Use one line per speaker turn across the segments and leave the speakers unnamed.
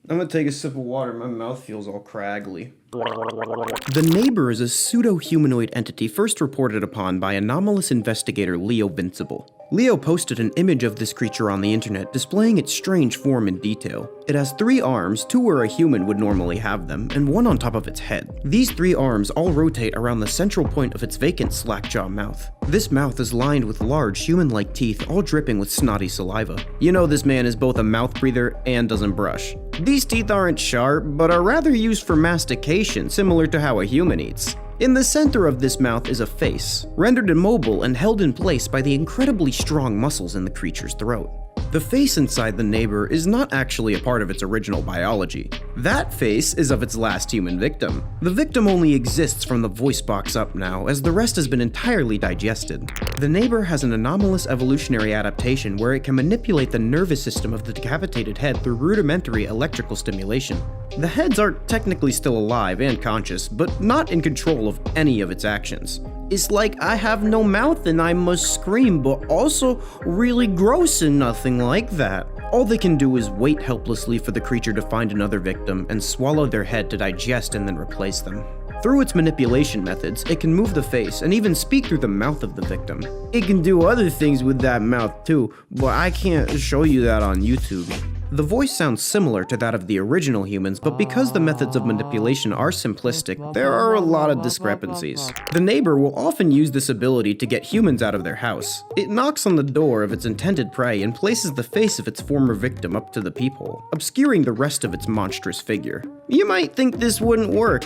I'm gonna take a sip of water, my mouth feels all craggly. The neighbor is a pseudo-humanoid entity first reported upon by anomalous investigator Leovincible. Leo posted an image of this creature on the internet displaying its strange form in detail. It has 3 arms, 2 where a human would normally have them, and 1 on top of its head. These 3 arms all rotate around the central point of its vacant slack-jaw mouth. This mouth is lined with large, human-like teeth, all dripping with snotty saliva. You know this man is both a mouth breather and doesn't brush. These teeth aren't sharp, but are rather used for mastication, similar to how a human eats. In the center of this mouth is a face, rendered immobile and held in place by the incredibly strong muscles in the creature's throat. The face inside the neighbor is not actually a part of its original biology. That face is of its last human victim. The victim only exists from the voice box up now, as the rest has been entirely digested. The neighbor has an anomalous evolutionary adaptation where it can manipulate the nervous system of the decapitated head through rudimentary electrical stimulation. The heads are technically still alive and conscious, but not in control of any of its actions. It's like I have no mouth and I must scream, but also really gross and nothing like that. All they can do is wait helplessly for the creature to find another victim and swallow their head to digest and then replace them. Through its manipulation methods, it can move the face and even speak through the mouth of the victim. It can do other things with that mouth too, but I can't show you that on YouTube. The voice sounds similar to that of the original humans, but because the methods of manipulation are simplistic, there are a lot of discrepancies. The neighbor will often use this ability to get humans out of their house. It knocks on the door of its intended prey and places the face of its former victim up to the peephole, obscuring the rest of its monstrous figure. You might think this wouldn't work.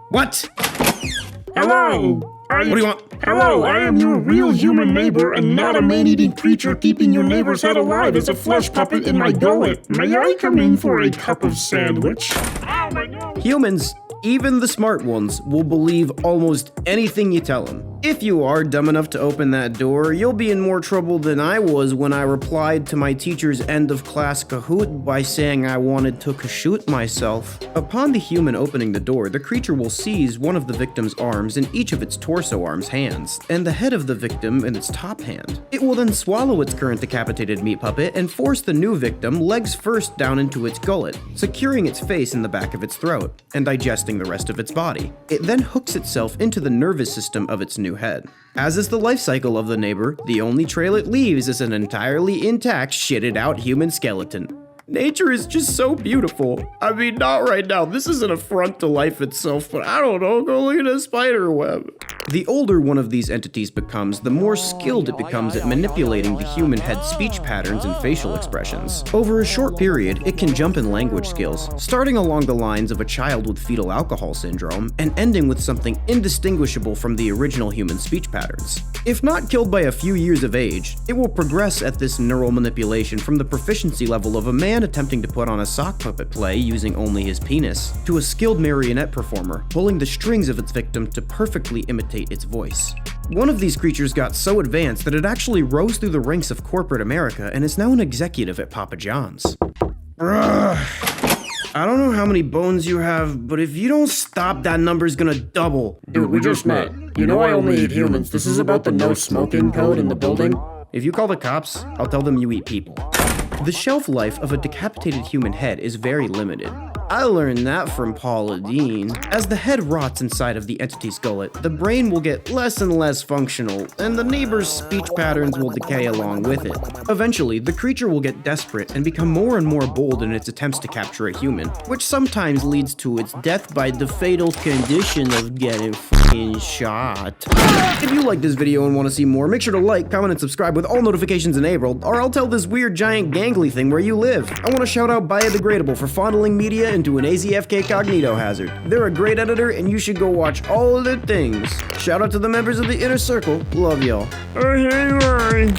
What?
Hello!
What do you want?
Hello, I am your real human neighbor and not a man-eating creature keeping your neighbor's head alive as a flesh puppet in my gullet. May I come in for a cup of sandwich? Ow, my nose!
Humans, even the smart ones, will believe almost anything you tell them. If you are dumb enough to open that door, you'll be in more trouble than I was when I replied to my teacher's end-of-class Kahoot by saying I wanted to shoot myself. Upon the human opening the door, the creature will seize one of the victim's arms in each of its torso arms' hands, and the head of the victim in its top hand. It will then swallow its current decapitated meat puppet and force the new victim legs first down into its gullet, securing its face in the back of its throat, and digesting the rest of its body. It then hooks itself into the nervous system of its new head. As is the life cycle of the neighbor, the only trail it leaves is an entirely intact, shitted out human skeleton. Nature is just so beautiful. I mean, not right now. This is an affront to life itself, but I don't know, go look at a spider web. The older one of these entities becomes, the more skilled it becomes at manipulating the human head's speech patterns and facial expressions. Over a short period, it can jump in language skills, starting along the lines of a child with fetal alcohol syndrome, and ending with something indistinguishable from the original human speech patterns. If not killed by a few years of age, it will progress at this neural manipulation from the proficiency level of a man attempting to put on a sock puppet play using only his penis, to a skilled marionette performer pulling the strings of its victim to perfectly imitate its voice. One of these creatures got so advanced that it actually rose through the ranks of corporate America and is now an executive at Papa John's. I don't know how many bones you have, but if you don't stop, that number's gonna double.
Dude, we just met. You know I only eat humans. This is about the no smoking code in the building.
If you call the cops, I'll tell them you eat people. The shelf life of a decapitated human head is very limited. I learned that from Paula Deen. As the head rots inside of the entity's gullet, the brain will get less and less functional, and the neighbor's speech patterns will decay along with it. Eventually, the creature will get desperate and become more and more bold in its attempts to capture a human, which sometimes leads to its death by the fatal condition of getting f***ing shot. If you like this video and want to see more, make sure to like, comment, and subscribe with all notifications enabled, or I'll tell this weird giant gangly thing where you live. I want to shout out Biodegradable for fondling media into an AZFK cognito hazard. They're a great editor, and you should go watch all of their things. Shout out to the members of the Inner Circle. Love y'all.
Hey,